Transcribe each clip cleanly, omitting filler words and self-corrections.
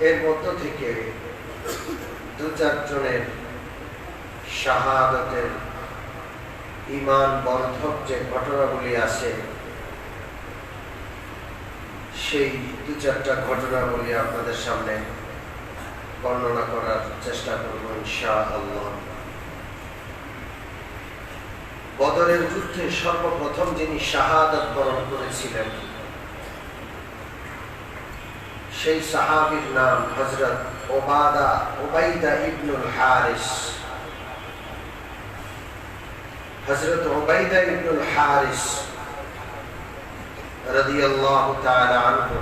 এর মধ্য থেকে দু চারজনের শাহাদাতের ঈমান বর্ধক যে ঘটনাগুলি আছে, সেই দু চারটা ঘটনাগুলি আপনাদের সামনে বর্ণনা করার চেষ্টা করব ইনশাআল্লাহ। বদরের যুদ্ধে সর্বপ্রথম যিনি শাহাদাত বরণ করেছিলেন সেই সাহাবীর নাম হযরত উবাইদা ইবনুল হারিস। হযরত উবাইদা ইবনুল হারিস রাদিয়াল্লাহু তাআলা আনহু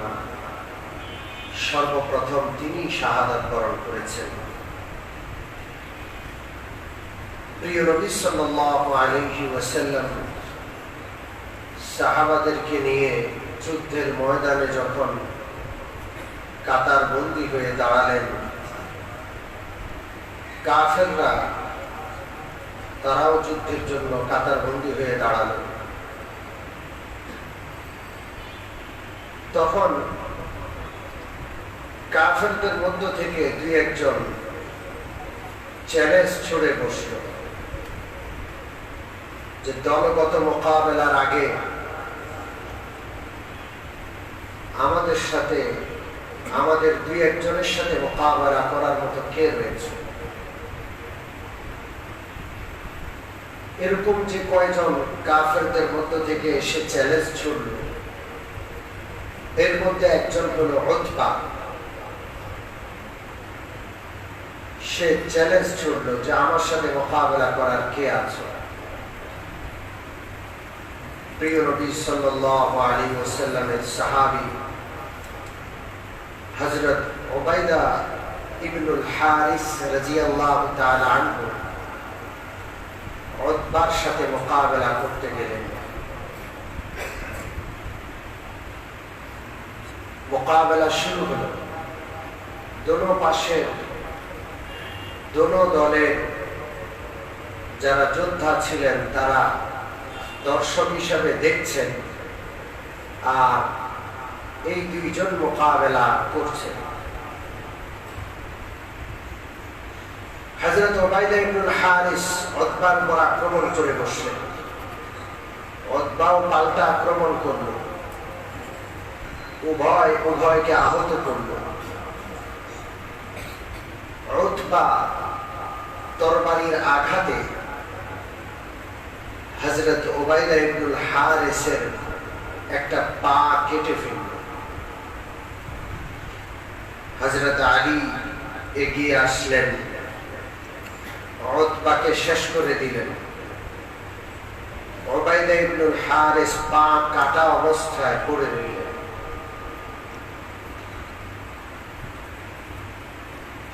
সর্বপ্রথম তিনি শাহাদাত বরণ করেছেন। প্রিয় নবী সাল্লাল্লাহু আলাইহি ওয়াসাল্লাম সাহাবাদেরকে নিয়ে যুদ্ধের ময়দানে যখন কাতারবন্দী হয়ে দাঁড়ালেন, কাফেররা তারাও যুদ্ধের জন্য কাতারবন্দী হয়ে দাঁড়ালো। তখন কাফেরদের মধ্য থেকে দুই একজন চ্যালেঞ্জ ছুড়ে বসল যে দলগত মোকাবেলার আগে আমাদের সাথে, আমাদের দুই একজনের সাথে মোকাবেলা করার মতো কে রয়েছে। এরকম যে কয়জন কাফেরদের মধ্য থেকে এসে চ্যালেঞ্জ ছুড়ল, এর মধ্যে একজন হলো উতবা। সে চ্যালেঞ্জ ছুড়ল যে আমার সাথে মোকাবেলা করার কে আছে। প্রিয় নবী সাল্লাল্লাহু আলাইহি ওয়াসাল্লামের সাহাবী হযরত উবাইদা ইবনুল হারিস রাদিয়াল্লাহু তাআলা আনহু উতবার সাথে মোকাবেলা করতে গেলেন। মোকাবেলা শুরু হলো। দোনো পাশে দোনো দলের যারা যোদ্ধা ছিলেন তারা দর্শক হিসাবে দেখছেন, আর এই দুইজন মোকাবেলা করছেন। হযরত উবাইদা ইবনুল হারিস উতবার উপর আক্রমণ করে বসলেন। উতবাও পাল্টা আক্রমণ করল, উভয়কে আহত করল। উতবা তরবারির আঘাতে হযরত উবাইদা ইবনুল হারিসের একটা পা কেটে ফেলল। হযরত আলী এগিয়ে আসলেন, উতবাকে শেষ করে দিলেন। উবাইদা ইবনুল হারিস পা কাটা অবস্থায় পড়ে রইলেন।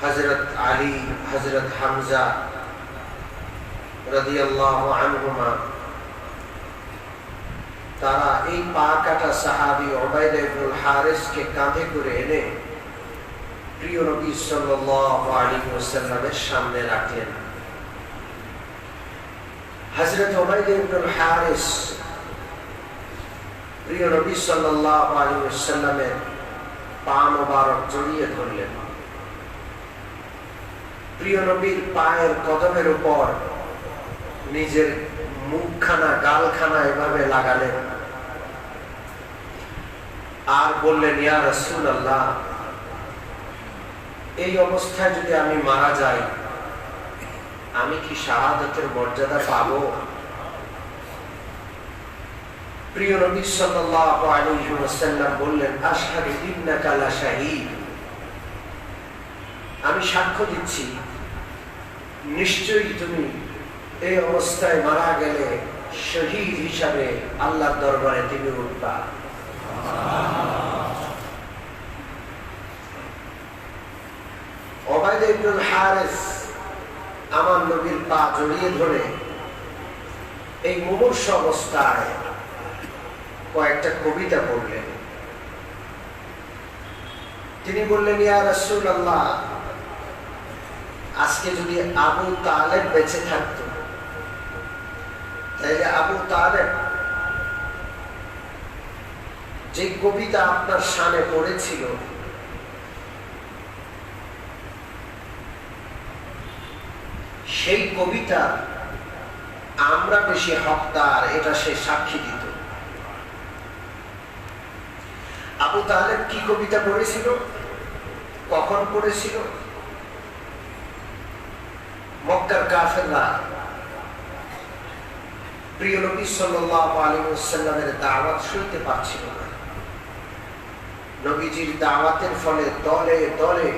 হযরত আলী, হযরত হামজা রাদিয়াল্লাহু আনহুমা তারা এই পা কাটা সাহাবী উবাইদা ইবনুল হারিসকে কাঁধে করে এনে প্রিয় নবী সাল্লাল্লাহু আলাইহি ওয়াসাল্লামের সামনে রাখলেন। হযরত উবাইদা ইবনুল হারিস প্রিয় নবী সাল্লাল্লাহু আলাইহি ওয়াসাল্লামের পা মোবারক জড়িয়ে ধরলেন। প্রিয় নবীর পায়ের কদমের উপর নিজের মুখখানা, গালখানা এভাবে লাগালেন আর বললেন, ইয়া রাসূলুল্লাহ, এই অবস্থায় যদি আমি মারা যাই, আমি কি শাহাদাতের মর্যাদা পাবো? প্রিয় নবী সাল্লাল্লাহু আলাইহি ওয়াসাল্লাম বললেন, আশহাদু ইন্নাকা লা শাহীদ, আমি সাক্ষ্য দিচ্ছি নিশ্চয়ই তুমি এই অবস্থায় মারা গেলে শহীদ হিসাবে আল্লাহর দরবারে তুমি উঠবা। উবাইদা ইবনুল হারিস আমার নবীর পা জড়িয়ে ধরে এই মুমূর্ষ অবস্থায় কয়েকটা কবিতা পড়লেন। তিনি বললেন, ইয়া রাসূলুল্লাহ, আজকে যদি আবু তালেব বেঁচে থাকতো, তাইলে আবু তালেব যে কবিতা আপনার শানে পড়েছিল, সেই কবিতা আমরা বেশি হকদার, এটা সে সাক্ষী দিত। আবু তালেব কি কবিতা পড়েছিল, কখন পড়েছিল? মক্কার কাফেররা প্রিয় নবী সাল্লাল্লাহু আলাইহি ওয়াসাল্লামের দাওয়াত শুনতে পারছিল না। নবীজির দাওয়াতের ফলে দলে দলে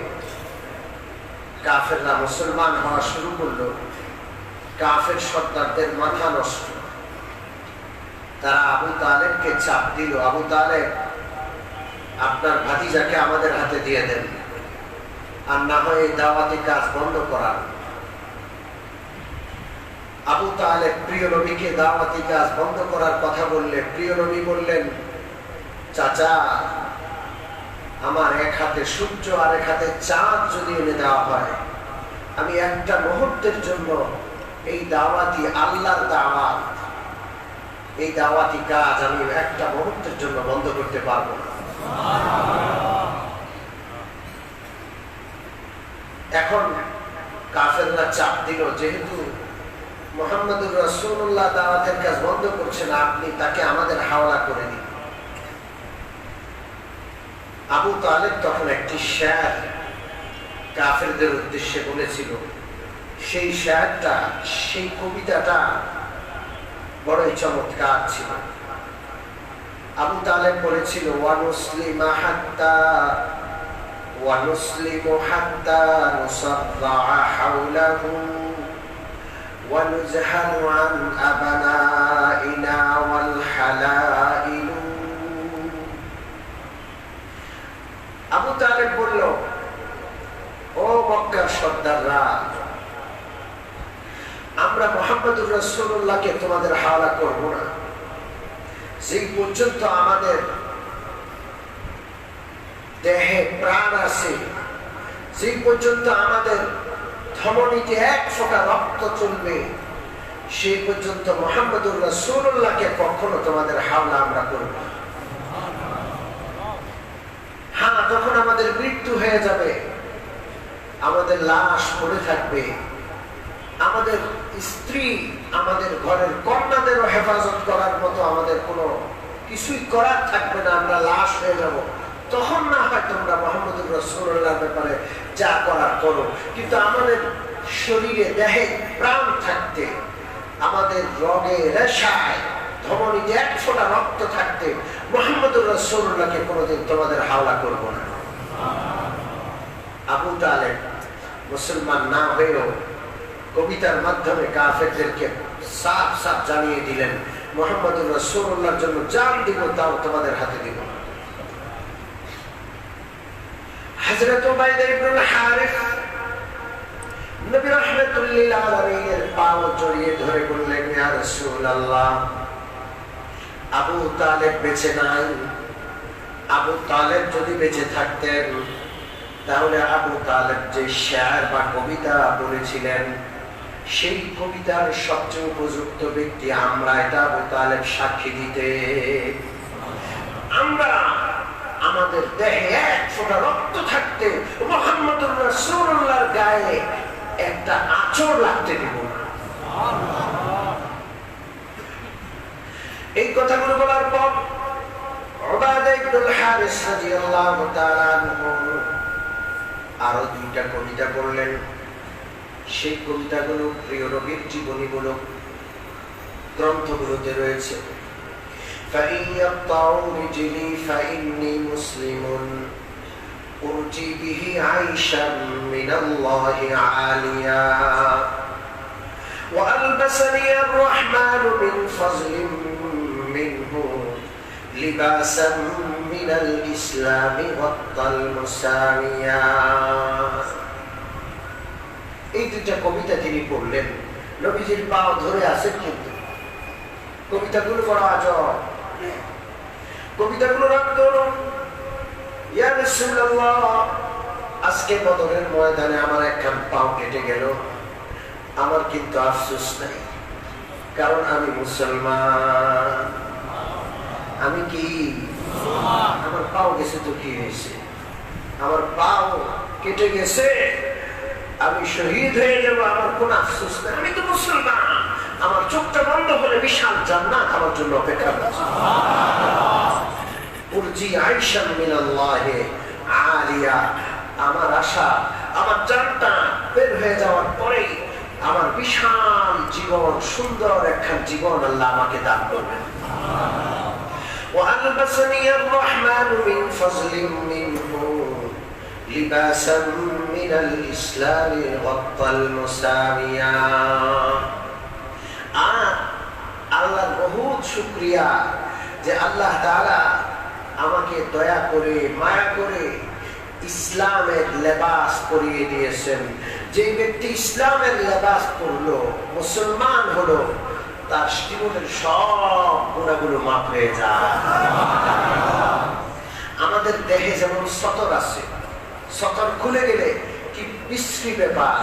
কাফেররা মুসলমান হওয়া শুরু করলো। কাফের সর্দারদের মাথা নষ্ট। তারা আবু তালেবকে চাপ দিল, আবু তালেব আপনার ভাতিজাকে আমাদের হাতে দিয়ে দেন, আর না হয় দাওয়াতি কাজ বন্ধ করান। আবু তালেব প্রিয় নবীকে দাওয়াতি কাজ বন্ধ করার কথা বললে প্রিয় নবী বললেন, চাচা, আমার এক হাতে সূর্য আর এক হাতে চাঁদ যদি এনে দেওয়া হয়, আমি একটা মুহূর্তের জন্য এই দাওয়াতি আল্লাহর দাওয়াত, এই দাওয়াতি কাজ আমি একটা মুহূর্তের জন্য বন্ধ করতে পারবো না। এখন কাফেররা চাপ দিল, যেহেতু মুহাম্মদুর রাসূলুল্লাহ দাওয়াতের কাজ বন্ধ করছে না, আপনি তাকে আমাদের হাওলা করে দিন। আবু তালেব তখন একটি শের কাফেরদের উদ্দেশ্যে বলেছিল। সেই শেরটা, সেই কবিতাটা বড়ই চমৎকার ছিল। আবু তালেব বলেছিল, ওয়ানুসলিমা হাত্তা ওয়ানুসলিমু হাত্তা নুসাররা হাওলাহু ওয়ানুজহালু আন আবনাইনা ওয়াল হালাইলু। আবু তালেব বলল, ও মক্কার সর্দাররা, আমরা মুহাম্মদুর রাসূলুল্লাহকে তোমাদের হাওলা করব না যেই পর্যন্ত আমাদের দেহে প্রাণ আছে, যেই পর্যন্ত আমাদের ধমনীতে এক ফোঁটা রক্ত চলবে, সেই পর্যন্ত মুহাম্মদুর রাসূলুল্লাহকে কখনো তোমাদের হাওলা আমরা করব না। হ্যাঁ, তখন আমাদের মৃত্যু হয়ে যাবে, আমাদের লাশ পড়ে থাকবে, আমাদের স্ত্রী, আমাদের ঘরের কন্যাদেরও হেফাজত করার মতো আমাদের কোনো কিছুই করার থাকবে না, আমরা লাশ হয়ে যাব। তখন না হয় তোমরা মুহাম্মদুর রাসূলুল্লাহর ব্যাপারে যা করার করো, কিন্তু আমাদের শরীরে দেহে প্রাণ থাকতে, আমাদের রগে রেশায় ধমনীতে এক ফোঁটা রক্ত থাকতে মুহাম্মদুর রাসূলুল্লাহকে কোনোদিন তোমাদের হাওলা করব না। আবু তালেব মুসলমান না হয়েও কবিতার মাধ্যমে কাফেরদেরকে সাফ সাফ জানিয়ে দিলেন, মুহাম্মদুর রাসূলুল্লাহর জন্য জান দিব, তাও তোমাদের হাতে দিব না। হযরত উবাইদা ইবনুল হারিস নবী রাহমাতুল লিল আলামিনের পাও জড়িয়ে ধরে বললেন, ইয়া রাসূলুল্লাহ, আবু তালেব বেঁচে নাই। আবু তালেব যদি বেঁচে থাকতেন, তাহলে আবু তালেব যে শের বা কবিতা বলেছিলেন, সেই কবিতার সবচেয়ে উপযুক্ত ব্যক্তি আমরা, এটা আবু তালেব সাক্ষী দিতে। আমরা আমাদের দেহে এক ফোঁটা রক্ত থাকতে মুহাম্মদুর রাসূলুল্লাহর গায়ে একটা আঁচড় লাগতে দিব না। এই কথাগুলো বলার পর উবাদা ইবনুল হারিস রাদিয়াল্লাহু তাআলা আনহু আরো দুইটা কবিতা পড়লেন। সেই কবিতাগুলো প্রিয় নবীর জীবনীমূলক গ্রন্থগুলোতে রয়েছে। فَإِنْ يَقْطَعُوا رِجْلِي فَإِنِّي مُسْلِمٌ أُرْجِي بِهِ عَيْشًا مِنَ اللَّهِ عَالِيًا وَأَلْبَسَنِيَ الرَّحْمَنُ مِنْ فَضْلٍ مِنْهُ لِبَاسًا مِنَ الْإِسْلَامِ غَطَّى الْمُسَامِيَا। এই দুইটা কবিতা তিনি পড়লেন, নবীজির পাও ধরে আছেন, কিন্তু কবিতাগুলো বড় আজব। কবিতাগুলো রাখতো, ইয়া রাসূলুল্লাহ, আজকে বদরের ময়দানে আমার একখান পাও কেটে গেল, আমার কিন্তু আফসোস নাই, কারণ আমি মুসলমান। আমি কি, আমার পাও গেছে তো কি হয়েছে, আমার পাও কেটে গেছে, আমি শহীদ হয়ে যাব, আমার কোন আফসোস নেই, আমি তো মুসলমান, আমার চোখটা বন্ধ হলে বিশাল জান্নাত আমার জন্য অপেক্ষা করছে। উরজি আইশান মিনাল্লাহি আলিয়া, আমার আশা আমার জানটা বের হয়ে যাওয়ার পরেই আমার বিশাল জীবন, সুন্দর একটা জীবন আল্লাহ আমাকে দান করবেন। وألبسني الرحمن من فضل منه لباسا من الإسلام غطى المساميا। আল্লাহ বহুত শুকরিয়া যে আল্লাহ তাআলা আমাকে দয়া করে মায়া করে ইসলামের লেবাস পরিয়ে দিয়েছেন। যে ব্যক্তি ইসলামের লেবাস পরলো, মুসলমান হলো, তার জীবনের সব গুণাগুলো মাফ হয়ে যায়। আমাদের দেহে যেমন সতর আছে, সতর খুলে গেলে কি বিশ্রী ব্যাপার,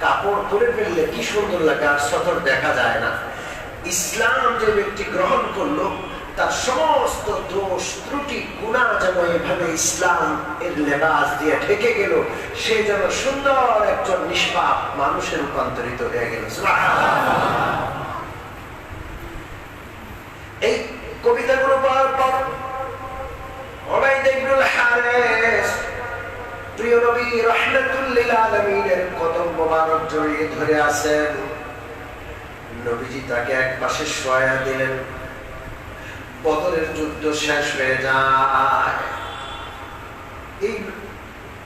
কাপড় পরে ফেললে কি সুন্দর লাগে, আর সতর দেখা যায় না। ইসলাম যে ব্যক্তি গ্রহণ করলো, তার সমস্ত দোষ ত্রুটি গুনাহ যেন এভাবে ইসলাম এর লেবাস দিয়ে ঢেকে গেল, সে যেন সুন্দর একজন নিষ্পাপ মানুষে রূপান্তরিত হয়ে গেল। এই কবিতাগুলো পড়ার পর উবাইদ ইবনুল হারিস প্রিয় নবী রাহমাতুল লিল আলামিনের কদম মোবারক জড়িয়ে ধরে আছেন। নবীজি তাকে এক পাশে শোয়া দিলেন। বদরের যুদ্ধ শেষ হয়ে যায়। এই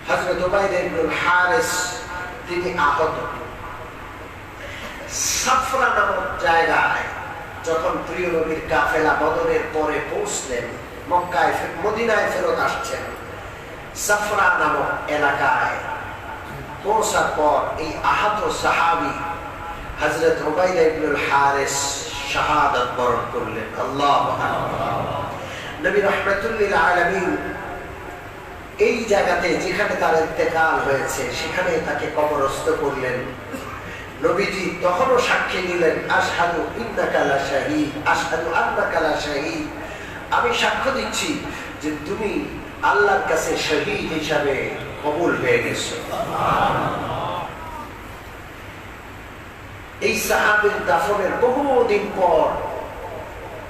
হযরত উবাইদ ইবনুল হারিস তিনি আহত। সাফরা নামক জায়গায় যখন প্রিয় নবীর কাফেলা বদরের পরে পৌঁছলেন, মক্কায় মদিনায় ফেরত আসছেন, সাফরা নামক এলাকায় পৌঁছার পর এই আহত সাহাবী হযরত উবাইদ ইবনুল হারিস শাহাদাত বরণ করলেন। আল্লাহু আকবার। নবী রাহমাতুল লিল আলামিন এই জায়গাতে যেখানে তার ইন্তেকাল হয়েছে সেখানে তাকে কবরস্থ করলেন। নবীজি তখনও সাক্ষী দিলেন, আশহাদু ইন্নাকা লা শাহীদ, আশহাদু আন্নাকা লা শাহীদ, আমি সাক্ষ্য দিচ্ছি যে তুমি আল্লাহর কাছে শহীদ হিসাবে কবুল হয়ে গেছো। এই সাহাবীর দাফনের বহুদিন পর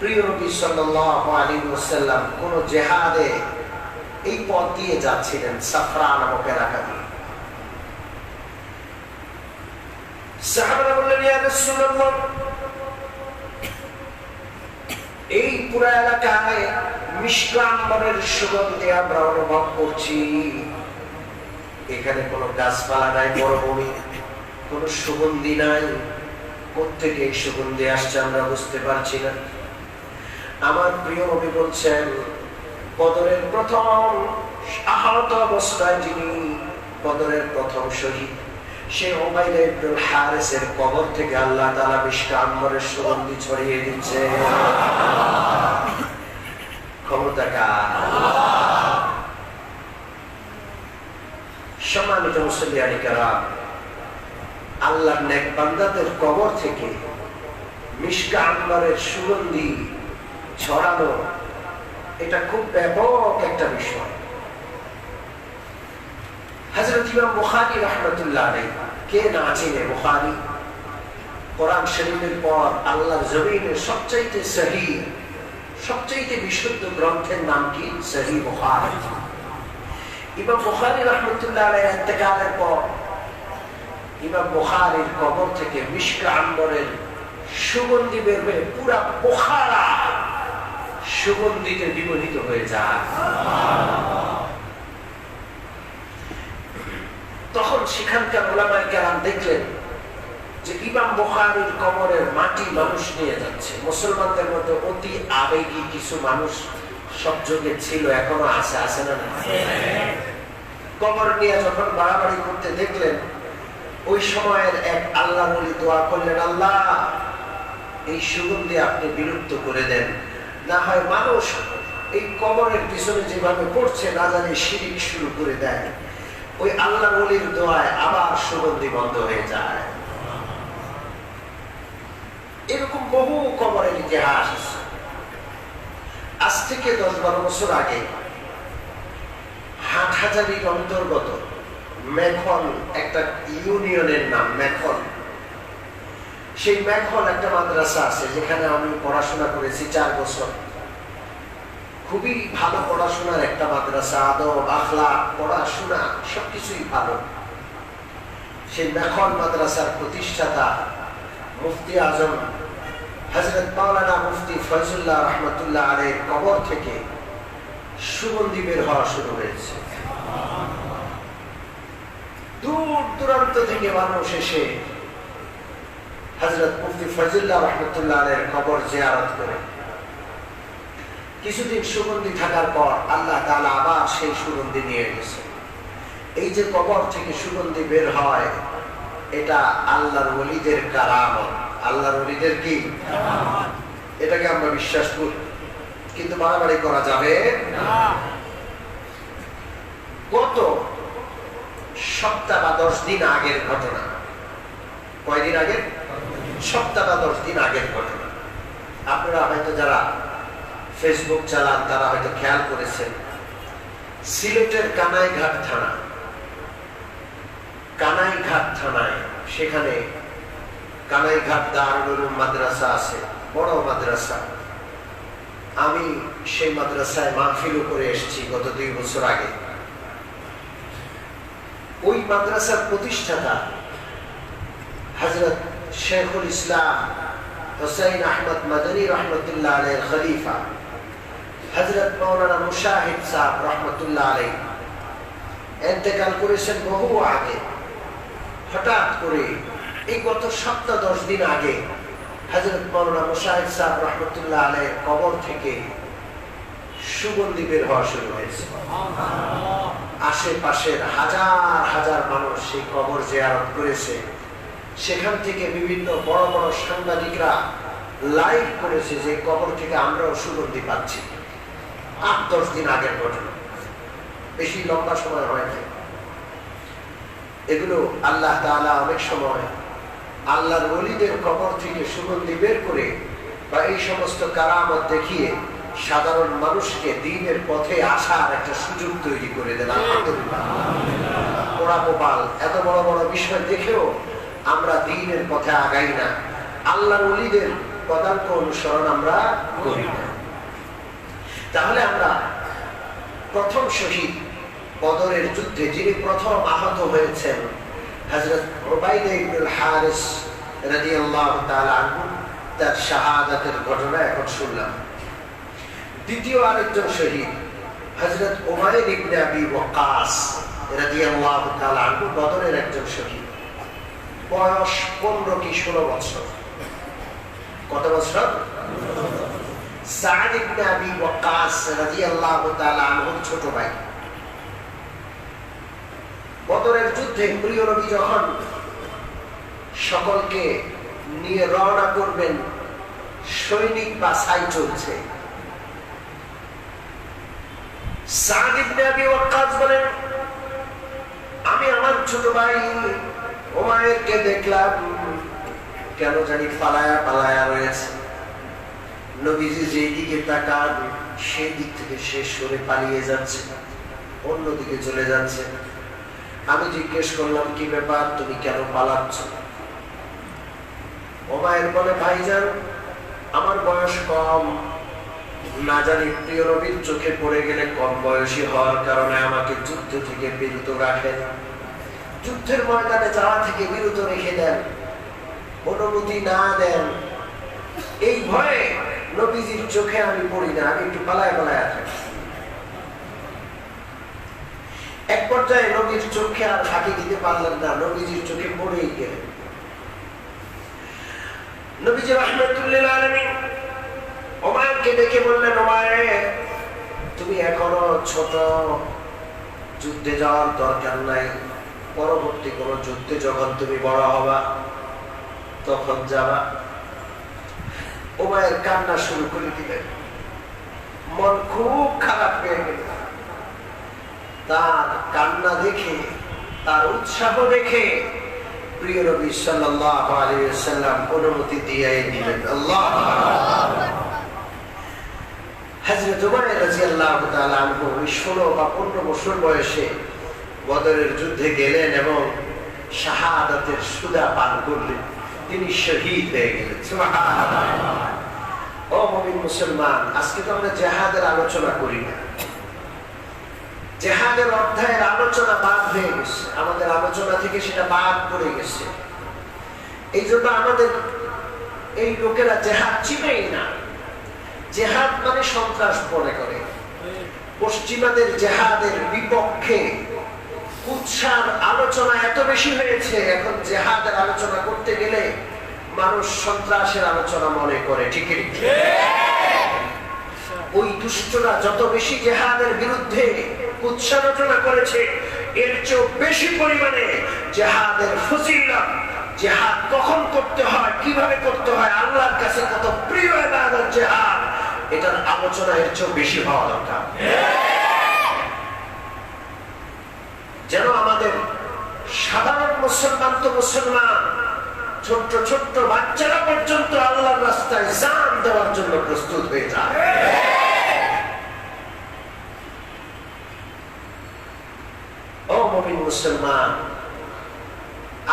প্রিয় নবী সাল্লাল্লাহু আলাইহি ওয়াসাল্লাম কোন জিহাদে এই পথ দিয়ে যাচ্ছিলেন, সাফরা নামক এলাকা দিয়ে। সাহাবারা বললেন, ইয়া রাসূলুল্লাহ, এই পুরো এলাকায় মিশক আম্বরের সুগন্ধি আমরা অনুভব করছি। এখানে কোনো গাছপালা নাই, মরুভূমি, কোনো সুগন্ধি নাই। কোত্থেকে এই সুগন্ধি আসছে আমরা বুঝতে পারছি না। আমার প্রিয় নবী বলছেন, বদরের প্রথম আহত অবস্থায় যিনি বদরের প্রথম শহীদ, সে উবাইদ ইবনুল হারিসের কবর থেকে আল্লাহ তাআলা মিশক আম্বরের সুগন্ধি ছড়িয়ে দিচ্ছে। ক্ষমতা কার? সম্মানিত মুসলিয়ানি কেরাম, আল্লাহর নেক বান্দাদের কবর থেকে মিশক আম্বরের সুগন্ধি ছড়ানো, এটা খুব ব্যাপক একটা বিষয়। হযরত ইমাম বুখারী রাহমাতুল্লাহ আলাইহি, কে না চিনে বুখারী? কোরআন শরীফের পর আল্লাহর জমিনের সবচাইতে সহিহ, সবচাইতে বিশুদ্ধ গ্রন্থের নাম কি? সহিহ বুখারী। ইমাম বুখারী রাহমাতুল্লাহ আলাইহির ইন্তেকালের পর ইমাম বুখারীর কবর থেকে মিশক আম্বরের সুগন্ধি বের হয়ে পুরা বুখারা সুগন্ধিতে বিমোহিত হয়ে যায়। তখন সেখানকার উলামায়ে কেরাম দেখলেন যে ইমাম বুখারীর কবরের মাটি মানুষ নিয়ে যাচ্ছে। মুসলমানদের মধ্যে অতি আবেগী কিছু মানুষ সব যুগে ছিল, এখনো আছে, আছে না? কবর নিয়ে যখন বাড়াবাড়ি করতে দেখলেন, ওই সময়ের এক আল্লাহর ওলি দোয়া করলেন, আল্লাহ এই সুগন্ধি আপনি বিলুপ্ত করে দেন, না হয় মানুষ এই কবরের পিছনে যেভাবে পড়ছে না জানি শিরিক শুরু করে দেয়। ওই আল্লাহর ওলির দোয়ায় আবার সুগন্ধি বন্ধ হয়ে যায়। এরকম বহু কবরের ইতিহাস আছে। আজ থেকে 10-12 বছর আগে হাটহাজারীর অন্তর্গত মেখল একটা ইউনিয়নের নাম মেখল। সেই মেখল একটা মাদ্রাসা আছে যেখানে আমি পড়াশোনা করেছি 4 বছর। খুবই ভালো পড়াশোনার একটা মাদ্রাসা, আদব আখলাক পড়াশোনা সবকিছুই ভালো। সেই মেখল মাদ্রাসার প্রতিষ্ঠাতা মুফতি আজম হযরত মাওলানা মুফতি ফয়জুল্লাহ রহমতুল্লাহ আলাইহির কবর থেকে সুগন্ধি বের হওয়া শুরু হয়েছে। দূর দূরান্ত থেকে মানুষ এসে হযরত মুফতি ফয়জুল্লাহ রহমতুল্লাহ আলাইহির কবর জিয়ারত করে। কিছুদিন সুগন্ধি থাকার পর আল্লাহ তাআলা আবার সেই সুগন্ধি নিয়ে গেছে। এই যে কবর থেকে সুগন্ধি বের হয়, এটা আল্লাহর ওলিদের কারামত। আল্লাহর ওলিদের কি কারামত? এটাকে আমরা বিশ্বাস করি, কিন্তু বাড়াবাড়ি করা যাবে না। গত সপ্তাহ বা 10 দিন আগের ঘটনা। কয়দিন আগে? সপ্তাহ বা 10 দিন আগের ঘটনা। আপনারা হয়তো যারা ফেসবুক চালান তারা হয়তো খেয়াল করেছেন, সিলেটের কানাইঘাট থানায় সেখানে কানাইঘাট দারুল উলুম মাদ্রাসা আছে, বড় মাদ্রাসা। আমি সেই মাদ্রাসায় মাহফিলও করে এসেছি গত 2 বছর আগে। ওই মাদ্রাসার প্রতিষ্ঠাতা হযরত শেখুল ইসলাম হুসাইন আহমদ মাদানী রহমতুল্লাহ আলাইহির খলিফা হযরত মাওলানা মুশাহিদ সাহেব রহমতুল্লাহ আলাইহি ইন্তেকাল করেছেন বহু আগে। হঠাৎ করে এই গত সপ্তাহ 10 দিন আগে হযরত মাওলানা মুশাহিদ সাহেব রহমতুল্লাহ আলাইহির কবর থেকে সুগন্ধি বের হওয়া শুরু হয়েছে। আশেপাশের হাজার হাজার মানুষ সেই কবর জিয়ারত করেছে। সেখান থেকে বিভিন্ন বড় বড় সাংবাদিকরা লাইভ করেছে যে কবর থেকে আমরাও সুগন্ধি পাচ্ছি। 8-10 দিন আগের ঘটনা, বেশি লম্বা সময় হয় না। এগুলো আল্লাহ তাআলা অনেক সময় আল্লাহর ওলিদের কবর থেকে সুগন্ধি বের করে বা এই সমস্ত কারামত দেখিয়ে সাধারণ মানুষকে দ্বীনের পথে আসার একটা সুযোগ তৈরি করে দেন। আলহামদুলিল্লাহ। পোড়া কপাল, এত বড় বড় বিষয় দেখেও আমরা দ্বীনের পথে আগাই না, আল্লাহর ওলিদের পদাঙ্ক অনুসরণ আমরা করি না। তাহলে আমরা প্রথম শহীদ বদরের যুদ্ধে যিনি প্রথম আহত হয়েছেন হযরত উবাইদা ইবনুল হারিস রাদিয়াল্লাহু তাআলা আনহু, তার শাহাদাতের ঘটনা এখন শুনলাম। দ্বিতীয় আরেকজন শহীদ হযরত উমাইর ইবনে আবি ওয়াক্কাস রাদিয়াল্লাহু তাআলা আনহু, বদরের একজন শহীদ। বয়স 15 কি 16 বছর। কত বছর? সাদ ইবনে আবি ওয়াক্কাস রাদিয়াল্লাহু তাআলা আনহুর ছোট ভাই। বদরের যুদ্ধে প্রিয় নবী যখন সকলকে নিয়ে রওনা করবেন, সৈনিক বাছাই চলছে। সাদ ইবনে আবি ওয়াক্কাস বলেন, আমি আমার ছোট ভাই উমাইরকে দেখলাম কেন জানি পালায়া পালায়া রয়েছে। নবীজি যেদিকে তাকান সেই দিক থেকে সে সরে পালিয়ে যাচ্ছে, অন্যদিকে চলে যাচ্ছে। আমি জিজ্ঞেস করলাম, কি ব্যাপার, তুমি কেন পালাচ্ছ? উমাইর বলে, ভাইজান আমার বয়স কম, না জানি প্রিয় নবীর চোখে পড়ে গেলে কম বয়সী হওয়ার কারণে আমাকে যুদ্ধ থেকে বিরত রাখেন, যুদ্ধের ময়দানে যাওয়া থেকে বিরত রেখে দেন, অনুমতি না দেন। এই ভয়ে নবীজির চোখে আমি পড়ি না, আমি একটু পালায় পালায় থাকি। এক পর্যায়ে নবীর চোখে আর ফাঁকি দিতে পারলেন না, নবীজির চোখে পড়েই গেলেন। নবীজি রাহমাতুল্লিল আলামিন উমাইরকে ডেকে বললেন, উমাইর তুমি এখনো ছোট, যুদ্ধে যাওয়ার দরকার নাই, পরবর্তী কোন যুদ্ধে যখন তুমি বড় হবা তখন যাবা। উমাইর কান্না শুরু করে দিলেন, মন খুব খারাপ হয়ে গেল। তার কান্না দেখে, তার উৎসাহ দেখে প্রিয় নবী সাল্লাল্লাহু আলাইহি ওয়াসাল্লাম অনুমতি দিয়ে দিলেন। আল্লাহু আকবার। হযরত উমাইর রাদিয়াল্লাহু তাআলা আনহু 16 বা 15 বছর বয়সে বদরের যুদ্ধে গেলেন এবং শাহাদাতের সুদা পান করলেন, তিনি শহীদ হয়ে গেলেন। সুবহানাল্লাহ। ও মুমিন মুসলমান, আজকে তো আমরা জিহাদের আলোচনা করি না, জিহাদের অধ্যায়ের আলোচনা বাদ হয়ে গেছে, আমাদের আলোচনা থেকে সেটা বাদ পড়ে গেছে। এই জন্য আমাদের এই লোকেরা জিহাদ চিনেই না। জিহাদ মানে সন্ত্রাস মনে করে। পশ্চিমাদের জিহাদের বিপক্ষে উৎসাহ আলোচনা এত বেশি হয়েছে, এখন জিহাদের আলোচনা করতে গেলে মানুষ সন্ত্রাসের আলোচনা মনে করে। ঠিক ঠিক। ওই দুষ্টরা যত বেশি জিহাদের বিরুদ্ধে উৎসাহ রচনা করেছে, এর চেয়ে বেশি পরিমাণে জিহাদের ফজিলত, জিহাদ কখন করতে হয়, কিভাবে করতে হয়, আল্লাহর কাছে কত প্রিয় ইবাদত জিহাদ, এটার আলোচনা এর চেয়ে বেশি হওয়া দরকার। যেন আমাদের সাধারণ মুসলমান তো মুসলমান, ছোট্ট ছোট্ট বাচ্চারা পর্যন্ত আল্লাহর রাস্তায় জান দেওয়ার জন্য প্রস্তুত হয়ে যায়। ও মুমিন মুসলমান,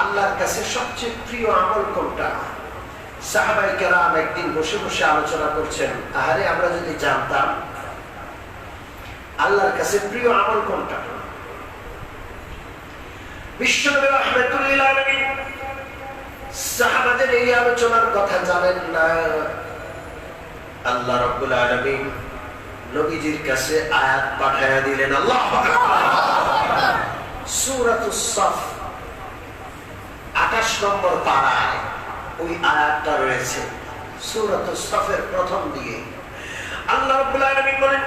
আল্লাহর কাছে সবচেয়ে প্রিয় আমল কোনটা? সাহাবায়ে কেরাম একদিন বসে বসে আলোচনা করছেন, আহারে আমরা যদি জানতাম আল্লাহর কাছে প্রিয় আমল কোনটা। বিশ্বনবী রাহমাতুল্লিল আলামিন সাহাবাদের এই আলোচনার কথা জানেন না। আল্লাহ রাব্বুল আলামিন নবীজির কাছে আয়াত পাঠায়া দিলেন। আল্লাহু আকবার। সূরাতুস সাফ 28 নম্বর পারায় ওই আয়াতটা রয়েছে। সূরাতুস সাফের প্রথম দিকে আল্লাহ রাব্বুল আলামিন বলেন,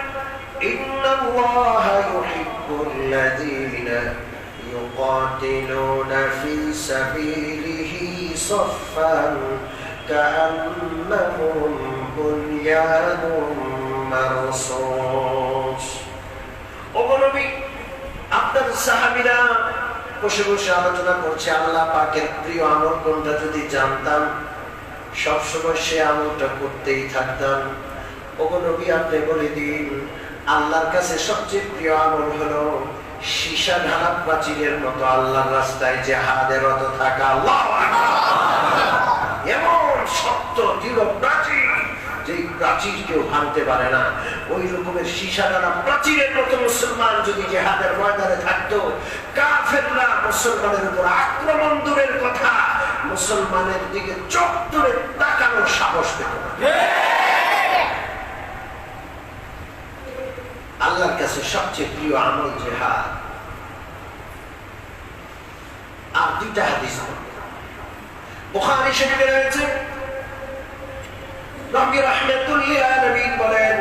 ইন্নাল্লাহা ইউহিব্বুল্লাযীনা يقاتلون في سبيله صفا كأنهم بنيان مرصوص। ওগো নবী, আপনার সাহাবীরা বসে বসে আলোচনা করছে আল্লাহ পাকের প্রিয় আমল কোনটা, যদি জানতাম সবসময় সে আমলটা করতেই থাকতাম। ওগো নবী, আপনি বলে দিন আল্লাহর কাছে সবচেয়ে প্রিয় আমল হলো সীসা ঢালা প্রাচীরের মতো আল্লাহর রাস্তায় জিহাদে রত থাকা। আল্লাহু আকবার। এমন শক্ত দৃঢ় প্রাচীর, যেই প্রাচীর কেউ ভাঙতে পারে না, ওই রকমের সীসা ঢালা প্রাচীরের মতো মুসলমান যদি জিহাদের ময়দানে থাকতো, কাফেররা মুসলমানের উপর আক্রমণ দূরের কথা, মুসলমানের দিকে চোখ তুলে তাকানোর সাহস পেত না। আল্লাহর কাছে সবচেয়ে প্রিয় আমল জিহাদ। আর দুইটা হাদিস বুখারী শরীফে রয়েছে, নবী রাহমাতুল্লিল আলামিন বলেন,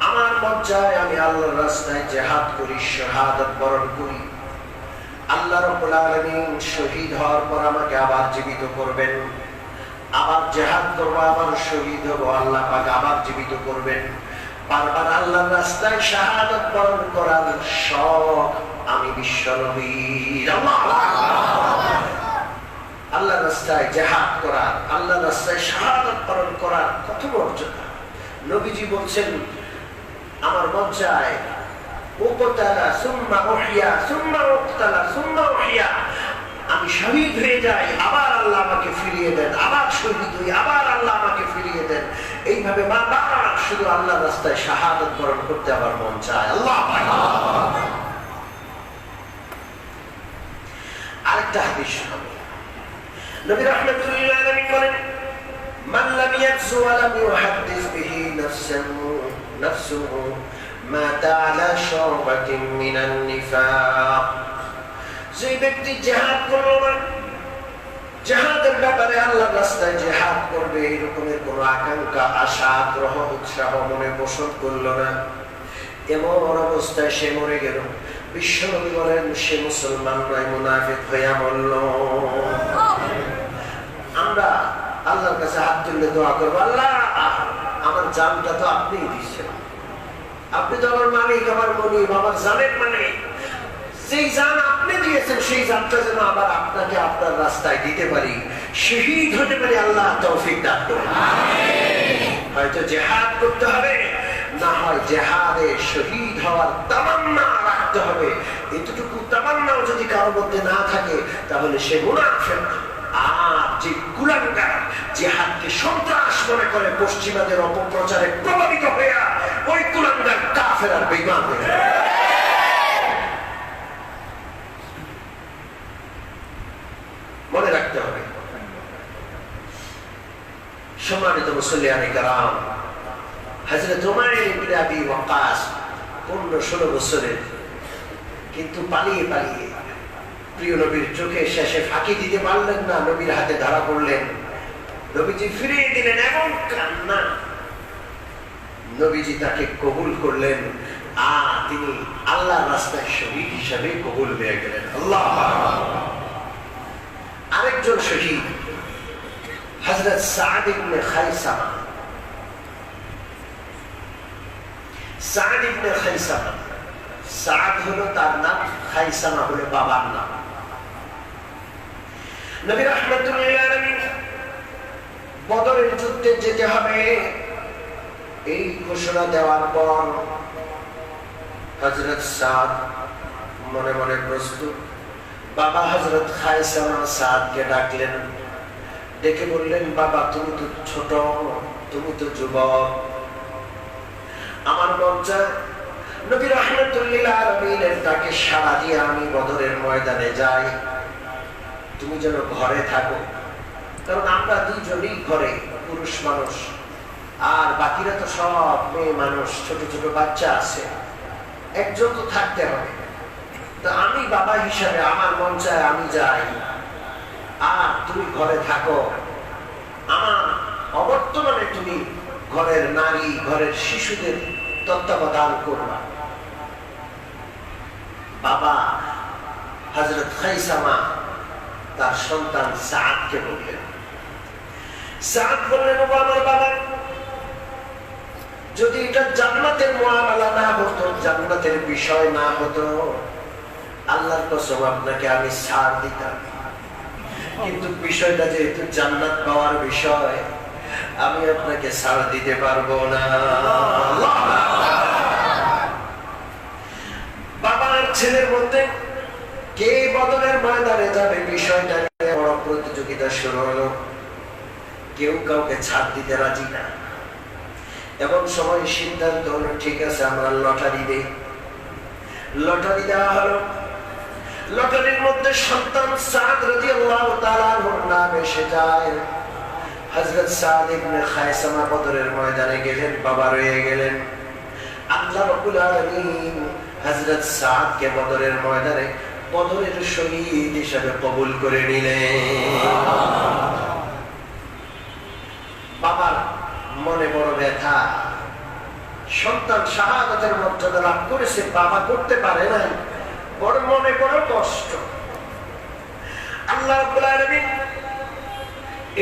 আমার মন চায় আমি আল্লাহর রাস্তায় জিহাদ করি, শাহাদাত বরণ করি। আল্লাহ রাব্বুল আলামিন শহীদ হওয়ার পর আমাকে আবার জীবিত করবেন, আবার জিহাদ করব, আবার শহীদ হব, আল্লাহ পাক আবার জীবিত করবেন। বারবার আল্লাহর রাস্তায় শাহাদাত বরণ করার শখ আমি বিশ্বনবীর। আল্লাহর রাস্তায় জিহাদ করার, আল্লাহর রাস্তায় শাহাদাত বরণ করার কত মর্যাদা। নবীজি বলছেন, আমার মন চায় উকতালা সুম্মা উহিয়া সুম্মা উকতালা সুম্মা উহিয়া, আমি শহীদ হয়ে যাই, আবার আল্লাহ আমাকে ফিরিয়ে দেন, আবার শহীদ হই, আবার আল্লাহ আমাকে ফিরিয়ে দেন। এইভাবে বারবার শুধু আল্লাহর রাস্তায় শাহাদাত বরণ করতে আমার মন চায়। আল্লাহ আরেকটা হাদিস শোনাবো। নবী রাহমাতুল্লিল আলামিন বলেন, মান লাম ইয়াগজু ওয়া লাম ইউহাদ্দিস বিহি নাফসুহু মাতা আলা শাওবাতিন মিনান নিফাক। যে ব্যক্তি জিহাদ করলো না, জিহাদের ব্যাপারে আল্লাহর রাস্তায় জিহাদ করবে এরকমের কোন আকাঙ্ক্ষা, আশা, আগ্রহ, উৎসাহ মনে পোষণ করলো না, এমন অবস্থায় সে মরে গেল, বিশ্বনবী বলেন সে মুসলমান নয়, মুনাফিক হইয়া মরল। আমরা আল্লাহর কাছে হাত তুলে দোয়া করবো, আল্লাহ আমার জানটা তো আপনিই দিচ্ছেন, আপনি তো আমার মালিক, আমার মনিব, আমার জানের মালিক। যেই জান আপনি দিয়েছেন সেই জানটা যেন আবার আপনাকে আপনার রাস্তায় দিতে পারি, শহীদ হতে পারি, আল্লাহ তৌফিক দান করুন। হয়তো জিহাদ করতে হবে, না হয় জিহাদে শহীদ হওয়ার তামান্না রাখতে হবে। এতটুকু তামান্নাও যদি কারোর মধ্যে না থাকে তাহলে সে মুনাফিক। আর যে কুলাঙ্গার জিহাদকে সন্ত্রাস মনে করে পশ্চিমাদের অপপ্রচারে প্রভাবিত হইয়া ওই কুলাঙ্গার কাফের আর বেঈমান হয়ে যায়। মনে রাখতে হবে। সম্মানিত মুসল্লিয়ানে কেরাম, হযরত উমর ইবনে আবি ওয়াক্কাস 15-16 বছরের, কিন্তু পালিয়ে পালিয়ে প্রিয় নবীর চোখে শেষে ফাঁকি দিতে পারলেন না, নবীর হাতে ধরা পড়লেন। নবীজি ফিরিয়ে দিলেন এবং কান্না। নবীজি তাকে কবুল করলেন আর তিনি আল্লাহর রাস্তায় শহীদ হিসাবে কবুল হয়ে গেলেন। আল্লাহ। আরেকজন শহীদ হযরত সাদ ইবনে খাইসামা। সাদ ইবনে খাইসামা, সাদ হলো তার নাম, খাইসামা হলো বাবার নাম। নবী রাহমাতুল্লাহ আলাইহি বদরের যুদ্ধে যেতে হবে এই ঘোষণা দেওয়ার পর হযরত সাদ মনে মনে প্রস্তুত। বাবা হযরত খাইসামা সাদকে ডাকলেন, ডেকে বললেন, বাবা তুমি তো ছোট, তুমি তো যুবক, আমার মন চায় নবী রাহমাতুল্লিল আলামিনের ডাকে সাড়া দিয়ে আমি বদরের ময়দানে যাই, তুমি যেন ঘরে থাকো। কারণ আমরা দুইজনই ঘরে, পুরুষ মানুষ, আর বাকিরা তো সব মেয়ে মানুষ, ছোট ছোট বাচ্চা আছে, একজন তো থাকতে হবে। তো আমি বাবা হিসাবে আমার মন চায় আমি যাই, আর তুমি ঘরে থাকো। আমার অবর্তমানে তুমি ঘরের নারী, ঘরের শিশুদের তত্ত্বাবধান করবা। বাবা হযরত খাইসামা তার সন্তান সাদকে বললেন। সাদ বললেন, ও আমার বাবা, যদি এটা জান্নাতের মুআমালা না হতো, জান্নাতের বিষয় না হতো, আল্লাহর কসম আপনাকে আমি ছাড় দিতাম। কিন্তু বিষয়টা যেহেতু জান্নাত পাওয়ার বিষয়, আমি আপনাকে ছাড় দিতে পারবো না। বাবার ছেলের মধ্যে কে বদরের ময়দানে যাবে বিষয়টা নিয়ে বড় প্রতিযোগিতা শুরু হলো। কেউ কাউকে ছাড় দিতে রাজি না। এমন সময় সিদ্ধান্ত হলো, ঠিক আছে আমরা লটারি দেই। লটারি দেওয়া হলো। লটারির মধ্যে সন্তান সাদ রাদিয়াল্লাহু তাআলা আনহুর নাম এসে যায়। হযরত সাদ ইবনে খাইসামা বদরের ময়দানে গেলেন, বাবা রয়ে গেলেন। আল্লাহ রাব্বুল আলামিন হযরত সাদকে বদরের ময়দানে বদরের শহীদ হিসেবে কবুল করে নিলেন। বাবার মনে বড় ব্যথা, সন্তান শাহাদাতের মর্যাদা লাভ করেছে, বাবা করতে পারে নাই, বড় মনে বড় কষ্ট। আল্লাহ রাব্বুল আলামিন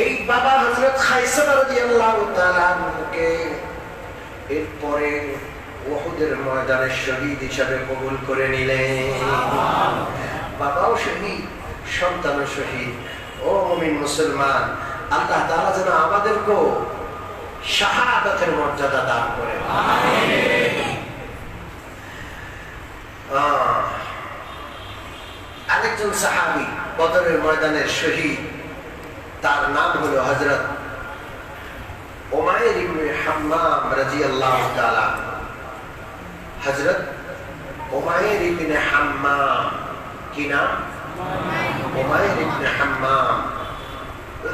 এই বাবা হযরত খাইসামা রাদিয়াল্লাহু তাআলা আনহুকে এরপরে উহুদের ময়দানে শহীদ হিসেবে কবুল করে নিলেন। বাবাও শহীদ, সন্তানও শহীদ। ও মুমিন মুসলমান, আল্লাহ তাআলা যেন আমাদেরকেও শাহাদাতের মর্যাদা দান করেন। আরেকজন সাহাবী বদরের ময়দানের শহীদ, তার নাম হলো হযরত উমাইর ইবনে হাম্মাম রাদিয়াল্লাহু তাআলা। হযরত উমাইর ইবনে হাম্মাম, কি নাম? উমাইর ইবনে হাম্মাম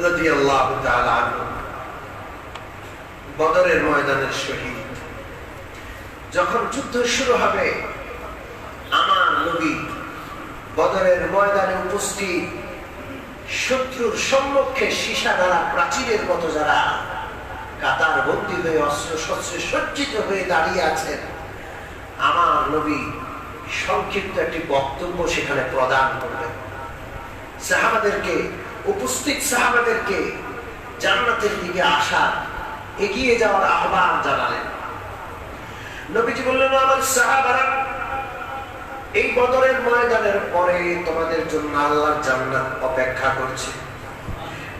রাদিয়াল্লাহু তাআলা আনহু বদরের ময়দানের শহীদ। যখন যুদ্ধ শুরু হবে, আমার নবী বদরের ময়দানে উপস্থিত। শত্রুর সম্মুখে সীসা দ্বারা প্রাচীরের মতো যারা কাতার বন্দী হয়ে অস্ত্র শস্ত্রে সজ্জিত হয়ে দাঁড়িয়ে আছেন, আমার নবী সংক্ষিপ্ত একটি বক্তব্য সেখানে প্রদান করবেন। সাহাবাদেরকে, উপস্থিত সাহাবাদেরকে জান্নাতের দিকে আসা, এগিয়ে যাওয়ার আহ্বান জানালেন। নবীজি বললেন, আমার সাহাবারা, এই বদরের ময়দানের পরে তোমাদের জন্য আল্লাহর জান্নাত অপেক্ষা করছে।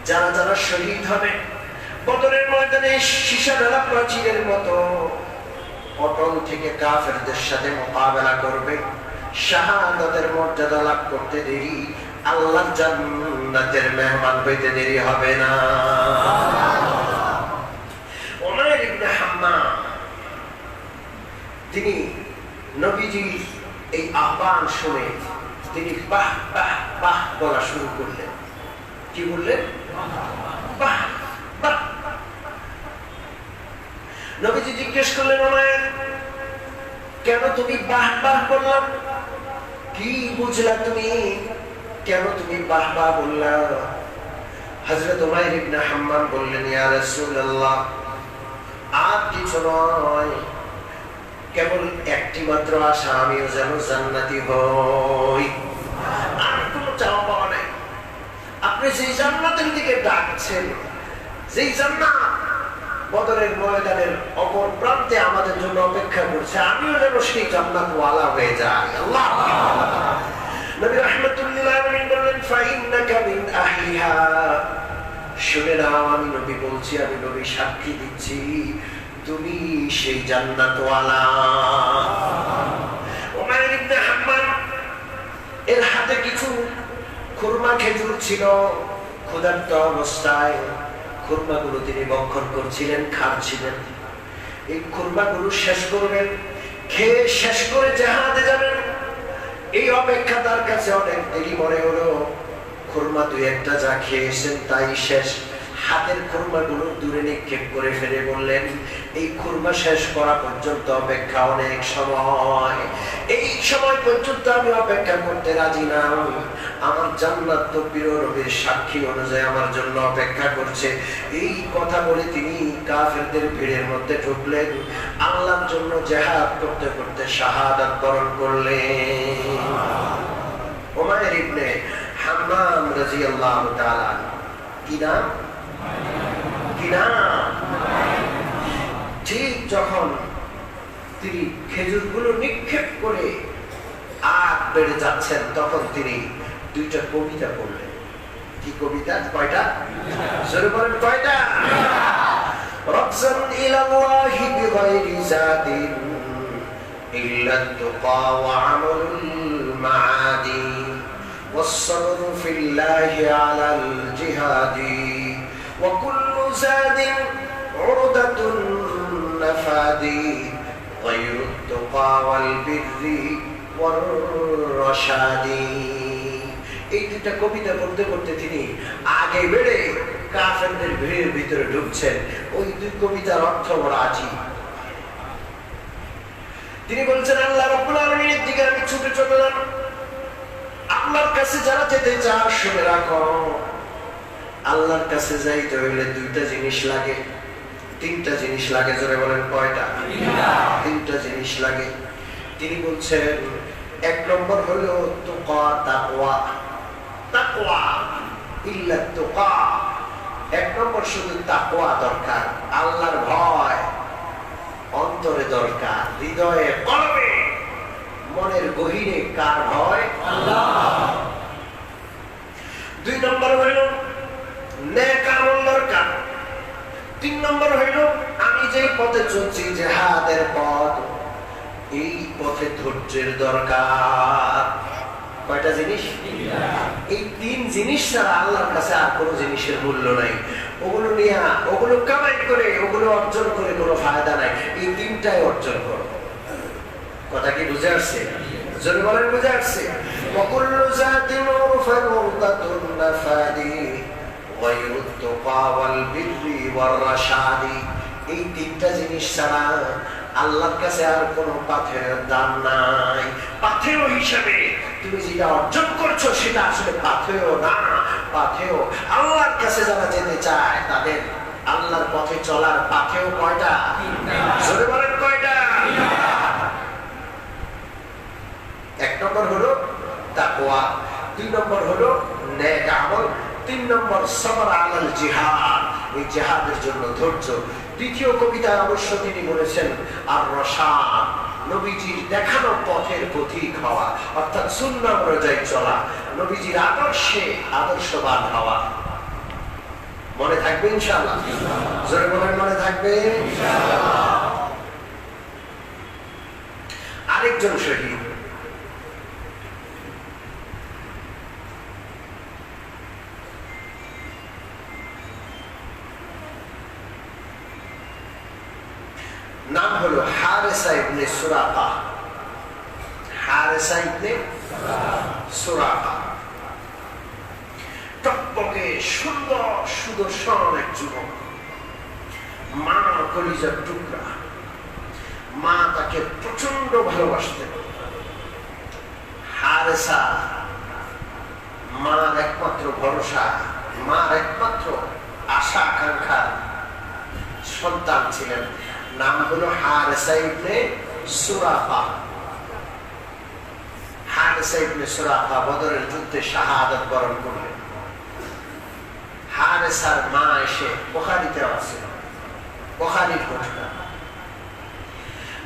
যারা যারা শহীদ হবে বদরের ময়দানে সীসা দ্বারা প্রাচীরের মতো অটল থেকে কাফেরদের সাথে মোকাবেলা করবে, শাহাদাতের মর্যাদা লাভ করতে দেরি, আল্লাহর জান্নাতের মেহমান হইতে দেরি হবে না। উমাইর ইবনে হাম্মাম তিনি নবীজির এই আহ্বান শুনে তিনি বাহ বাহ বাহ বলা শুরু করলেন। কি বললেন? বাহ বাহ। নবীজি জিজ্ঞেস করলেন, উমাইর কেন তুমি বাহ বাহ বললাম? কি বুঝলা তুমি? কেন তুমি বাহ বাহ বললা? হযরত উমাইর ইবনে হাম্মাম বললেন, ইয়া রাসূলুল্লাহ, আর কিছু নয়, কেবল একটি মাত্র আশা, আমিও যেন জান্নাতি হই, আর কোনো চাওয়া পাওয়া নাই। আপনি সেই জান্নাতের দিকে ডাকছেন, যেই জান্নাত বদরের ময়দানের অপর প্রান্তে আমাদের জন্য অপেক্ষা করছে, আমিও যেন সেই জান্নাতওয়ালা হয়ে যাই। আল্লাহু আকবার। নবী রাহমাতুল্লিল আলামিন বললেন, ফাইন্নাকা মিন আহলিহা, শুনে নাও, আমি নবী বলছি, আমি নবী সাক্ষী দিচ্ছি, তুমি সেই জান্নাতওয়ালা। উমাইর ইবনে হাম্মাম এর হাতে কিছু খুরমা খেজুর ছিল, ক্ষুধার্ত অবস্থায় খুরমাগুলো তিনি ভক্ষণ করছিলেন, খাচ্ছিলেন। এই খুরমাগুলো শেষ করবেন, খেয়ে শেষ করে জিহাদে যাবেন, এই অপেক্ষা তার কাছে অনেক দেরি মনে হলো। খুরমা দুই একটা যা খেয়েছেন তাই শেষ। হাতের খুরমাগুলো দূরে নিক্ষেপ করে ফেলে বললেন, এই খুরমা শেষ করা পর্যন্ত অপেক্ষা অনেক সময়, এই সময় পর্যন্ত আমি অপেক্ষা করতে রাজি না। আমার জান্নাত তো প্রিয় নবীর সাক্ষী অনুযায়ী আমার জন্য অপেক্ষা করছে। এই কথা বলে তিনি কাফেরদের ভিড়ের মধ্যে ঢুকলেন, আল্লাহর জন্য জিহাদ করতে করতে শাহাদাত বরণ করলেন। উমাইর ইবনে হাম্মাম রাদিয়াল্লাহু তাআলা, কি নাম? ঠিক যখন তিনি খেজুরগুলো নিক্ষেপ করে আগ বেড়ে যাচ্ছেন, তখন তিনি দুইটা কবিতা পড়লেন। কি কবিতা? কয়টা? জোরে বলেন, কয়টা? রকসান ইলাল্লাহি বিগাইরি জাদিন ইল্লাত তুকা ওয়া আমালুল মাআদি والصبر في الله على الجهاد وكل زاد عرضة النفاد غير التقى والبر والرشاد। এই দুটা কবিতা পড়তে পড়তে তিনি আগে বেড়ে কাফেরদের ভিড়ের ভিতরে ঢুকছেন। ওই দুই কবিতার অর্থ বড় আজীব। তিনি বলছেন, আল্লাহ রাব্বুল আলামিনের দিকে আমি ছুটে চললাম। আল্লাহর কাছে যারা যেতে চাও শুনে রাখো, আল্লাহর কাছে যাইতে হইলে দুইটা জিনিস লাগে, তিনটা জিনিস লাগে। জোরে বলেন, কয়টা? তিনটা জিনিস লাগে। তিনি বলছেন, এক নম্বর হলো তুকা, তাকওয়া। তাকওয়া ইল্লা তুকা, এক নম্বর শুধু তাকওয়া দরকার, আল্লাহর ভয় অন্তরে দরকার, হৃদয়ে, কলবে, মনের গহীনে কার ভয়? আল্লাহ। দুই নম্বর হইল নেক আমল দরকার। তিন নম্বর হইল আমি যে পথে চলছি, জিহাদের পথ, এই পথে ধৈর্যের দরকার। কয়টা জিনিস? এই তিন জিনিস ছাড়া আল্লাহর কাছে আর কোনো জিনিসের মূল্য নাই। ওগুলো নিয়ে, ওগুলো কামাই করে, ওগুলো অর্জন করে কোনো ফায়দা নাই। এই তিনটাই অর্জন করো। কথা কি বুঝে আসছে? জোরে বলেন, বুঝে আসছে? ওয়াকুল্লু যাতিন উরফান উরদাতুন নাফাদি ওয়ায়ুত তুকা ওয়াল বিররি ওয়ার রাশাদি। এই তিনটা জিনিস ছাড়া আল্লাহর কাছে আর কোনো পাথেয়ের দাম নাই। পাথেয় হিসেবে তুমি যেটা অর্জন করছো সেটা আসলে পাথেয় না। পাথেয় আল্লাহর কাছে যারা যেতে চায় তাদের আল্লাহর পথে চলার পাথেয় কয়টা? জোরে বলেন, কয়টা? এক নম্বর হলো তাকওয়া, দুই নম্বর হলো নেক আমল, তিন নম্বর সবর আলাল জিহাদ, এই জিহাদের জন্য ধৈর্য। দ্বিতীয় কবিতা অবশ্য তিনি বলেছেন আর রশাদ, নবীজির দেখানো পথের পথিক হওয়া, অর্থাৎ সুন্নাহ অনুযায়ী চলা, নবীজির আদর্শে আদর্শবান হওয়া। মনে থাকবে ইনশাআল্লাহ? জোরে বলেন, মনে থাকবে ইনশাআল্লাহ। আরেকজন শহীদ। নাম হলো হারেসা ইবনে সুরাকা। হারেসা ইবনে সুরাকা টকটকে সুন্দর সুদর্শন এক যুবক, মা কলিজার টুকরা, মা তাকে প্রচন্ড ভালোবাসতেন। হারেসা মার একমাত্র ভরসা, মার একমাত্র আশা আকাঙ্ক্ষার সন্তান ছিলেন। নাম হলো হারেসা ইবনে সুরাকা। হারেসা ইবনে সুরাকা বদরের যুদ্ধে শাহাদাত বরণ করলেন। হারেসার মা এসে বুখারীতে আছে, বুখারীর ঘটনা।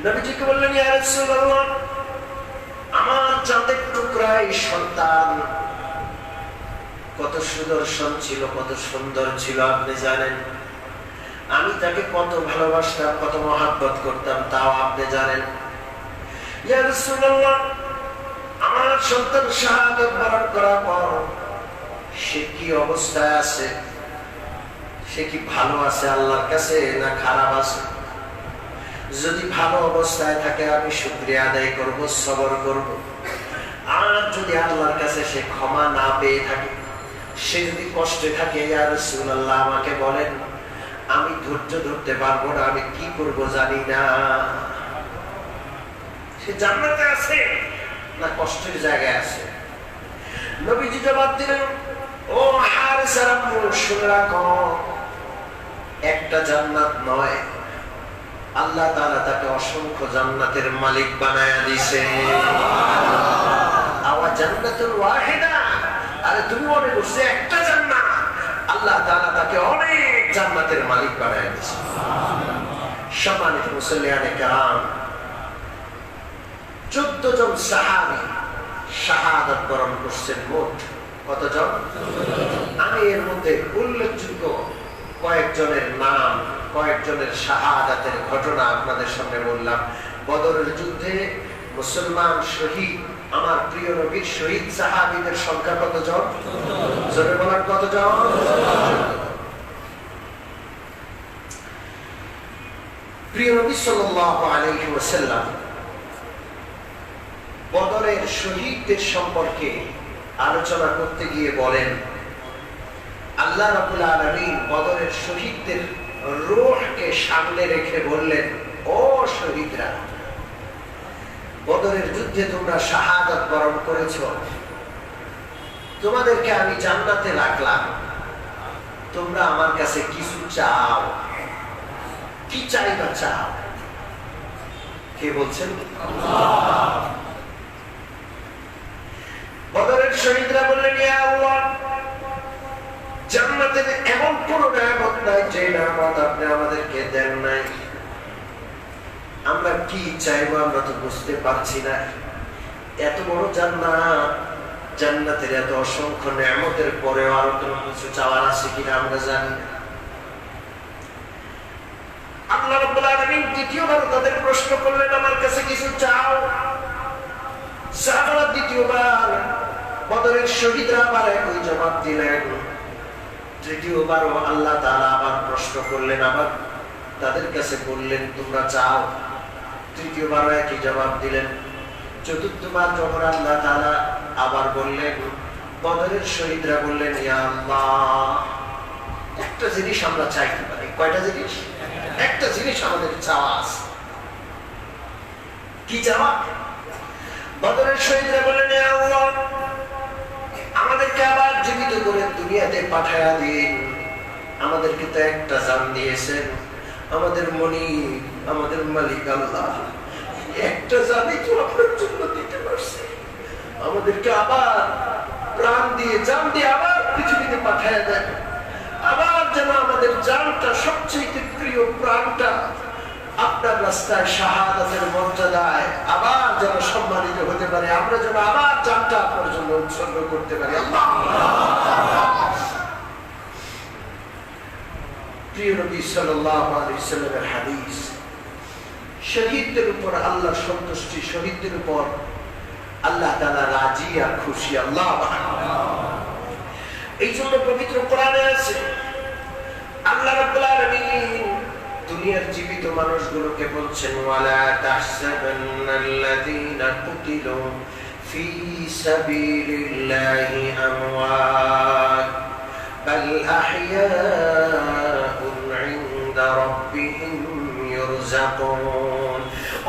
নবীজিকে বললেন, ইয়া রাসূলুল্লাহ, আমার চাঁদের টুকরা এই সন্তান কত সুদর্শন ছিল, কত সুন্দর ছিল আপনি জানেন। আমি তাকে কত ভালোবাসতাম, কত মহব্বত করতাম, তাও আপনি জানেন। ইয়া রাসূলুল্লাহ, আমার সন্তান শাহাদাত বরণ করার পর সে কি অবস্থায় আছে? সে কি ভালো আছে আল্লাহর কাছে না খারাপ আছে? যদি ভালো অবস্থায় থাকে আমি শুকরিয়া আদায় করব, সবর করব। আর যদি আল্লাহর কাছে সে ক্ষমা না পেয়ে থাকে, সে যদি কষ্টে থাকে, ইয়া রাসূলুল্লাহ আমাকে বলেন, আমি ধৈর্য ধরতে পারবো না, আমি কি করব জানি না। সে জান্নাতে আছে না কষ্টের জায়গায় আছে? নবীজি জবাব দিলেন, ও হারেসার আম্মু, শুনে রাখো, একটা জান্নাত নয়, আল্লাহ তাআলা তাকে অসংখ্য জান্নাতের মালিক বানায়া দিয়েছে। আওয়া জান্নাতুল ওয়াহিদা, আরে তুমি মনে করছো একটা জান্নাত? আল্লাহ তাআলা তাকে অনেক জান্নাতের মালিক বানায়া দিয়েছে। সম্মানিত মুসল্লিয়ানে কেরাম, 14 জন সাহাবী শাহাদাত বরণ করছেন। মোট কতজন? আমি এর মধ্যে উল্লেখযোগ্য কয়েকজনের নাম, কয়েকজনের শাহাদাতের ঘটনা আপনাদের সামনে বললাম। বদরের যুদ্ধে মুসলমান শহীদ, আমার প্রিয় নবীর শহীদ সাহাবীদের সংখ্যা কতজন? জোরে বলেন কতজন? প্রিয় নবী সাল্লাল্লাহু আলাইহি ওয়াসাল্লাম বদরের শহীদদের সম্পর্কে আলোচনা করতে গিয়ে বলেন, আল্লাহ রাব্বুল আলামিন বদরের শহীদদের রূহকে সামনে রেখে বললেন, ও শহীদরা, বদরের যুদ্ধে তোমরা শাহাদাত বরণ করেছ, তোমাদেরকে আমি জান্নাতে রাখলাম, তোমরা আমার কাছে কিছু চাও। কি চাইবা? চাও। কে বলছেন? আল্লাহ। বদরের শহীদরা বললেন, ইয়া আল্লাহ, জান্নাতে এমন কোন নিয়ামত নাই যে নিয়ামত আপনি আমাদেরকে দেন নাই। আমরা কি চাইবো আমরা তো বুঝতে পারছি না। এত বড় জান্নাত, জান্নাতের এত অসংখ্য নিয়ামতের পরেও আরো কোনো কিছু চাওয়ার আছে কিনা আমরা জানি না। আল্লাহ রাব্বুল আলামিন দ্বিতীয়বার তাদের প্রশ্ন করলেন, আমার কাছে কিছু চাও। সাহাবারা দ্বিতীয়বার, বদরের শহীদরা আবার একই জবাব দিলেন। তৃতীয়বারও আল্লাহ তাআলা আবার প্রশ্ন করলেন, আবার তাদের কাছে বললেন, তোমরা চাও। তৃতীয়বারও একই জবাব দিলেন। চতুর্থবার যখন আল্লাহ তাআলা আবার বললেন, বদরের শহীদরা বললেন, ইয়া আল্লাহ, একটা জিনিস আমরা চাইতে পারি। কয়টা জিনিস? একটা জিনিস আমাদের চাওয়া আছে। কি চাওয়া? বদরের শহীদরা বললেন, ইয়া আল্লাহ, আমাদেরকে আবার জীবিত করে দুনিয়াতে পাঠায়া দিন। আমাদেরকে তো একটা জান দিয়েছেন, আমাদের মনি, আমাদের মালিক আল্লাহ একটা জানই তো আপনার জন্য দিতে পারছে। আমাদেরকে আবার প্রাণ দিয়ে, জান দিয়ে আবার পৃথিবীতে পাঠায়া দেন। আবার যেন আমাদের জানটা, সবচেয়ে প্রিয় প্রাণটা আপনার রাস্তায় শাহাদাতের মর্যাদায় আবার যেন সম্মানিত হতে পারে। আমরা যেন আবার জানটা আপনার জন্য উৎসর্গ করতে পারি। আল্লাহ। প্রিয় নবী সাল্লাল্লাহু আলাইহি ওয়াসাল্লামের হাদিস, শহীদদের উপর আল্লাহর সন্তুষ্টি, শহীদদের উপর আল্লাহ তাআলা রাজি আর খুশি। আল্লাহ এই জন্য পবিত্র কোরআনে আছে আল্লাহ রাব্বুল আলামিন দুনিয়ার জীবিত মানুষগুলোকে বলছেন, ওয়ালা তাহসাবান্নাল্লাযীনা কুতিলু ফি সাবিলিল্লাহি আমওয়াত বাল আহইয়াউন ইনদা রাব্বিহিম ইরযাকুন।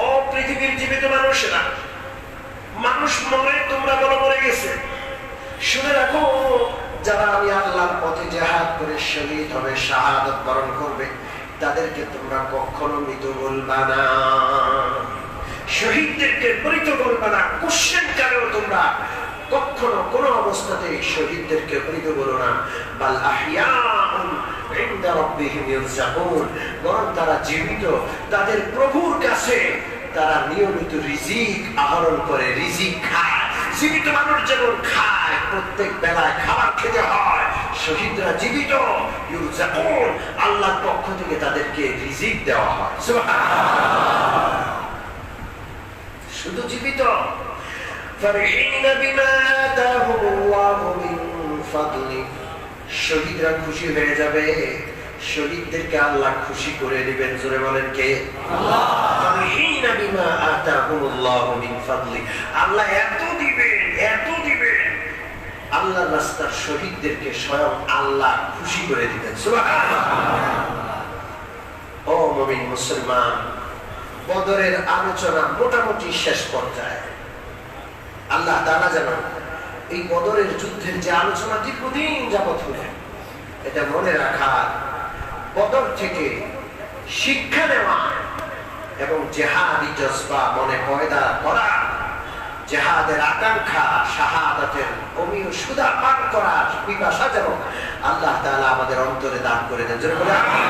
ও পৃথিবীর জীবিত মানুষেরা, মানুষ মরে তোমরা বলো মরে গেছে, শুনে রাখো যারা আমি আল্লাহর পথে জিহাদ করে শহীদ হবে, শাহাদাত বরণ করবে, তাদেরকে তোমরা কখনো মৃত বলবা না, শহীদদেরকে মৃত বলবা না। কোশ্চেন কারেও তোমরা কখনো কোনো অবস্থাতে শহীদদেরকে মৃত বলো না। বাল আহইয়াউন ইনদা রাব্বিহিম ইরযাকুন, বরং তারা জীবিত, তাদের প্রভুর কাছে তারা নিয়মিত রিজিক আহরণ করে, রিজিক খায়। জীবিত মানুষ যেমন খায়, প্রত্যেক বেলায় খাবার খেতে হয়, শহীদরা জীবিত, ইরযাকুন, আল্লাহর পক্ষ থেকে তাদেরকে রিজিক দেওয়া হয়। সুবহানাল্লাহ। শুধু জীবিত, ফারহিনা বিমা আতাহুমুল্লাহু মিন ফাদলি, শহীদরা খুশি হয়ে যাবে, শহীদদেরকে আল্লাহ খুশি করে দিবেন। জোরে বলেন কে? আল্লাহ। ফারহিনা বিমা আতাহুমুল্লাহু মিন ফাদলি, আল্লাহ এত দিবেন, এত দিবেন, আল্লাহর রাস্তার শহীদদেরকে স্বয়ং আল্লাহ খুশি করে দিবেন। সুবহানাল্লাহ। ও মুমিন মুসলমান, বদরের আলোচনা মোটামুটি শেষ পর্যায়ে। আল্লাহ তাআলা জানেন এই বদরের যুদ্ধের যে আলোচনা দীর্ঘদিন যাবত হলো, এটা মনে রাখা, বদর থেকে শিক্ষা নেওয়া এবং জিহাদি জজবা মনে পয়দা করা, জিহাদের আকাঙ্ক্ষা, শাহাদাতের অমীয় সুধা পান করার পিপাসা যেন আল্লাহ তাআলা আমাদের অন্তরে দান করে দেন। যেন বলে আমিন।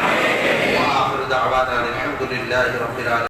ওয়া আখিরু দাওয়ানা আলহামদুলিল্লাহি রাব্বিল আলামিন।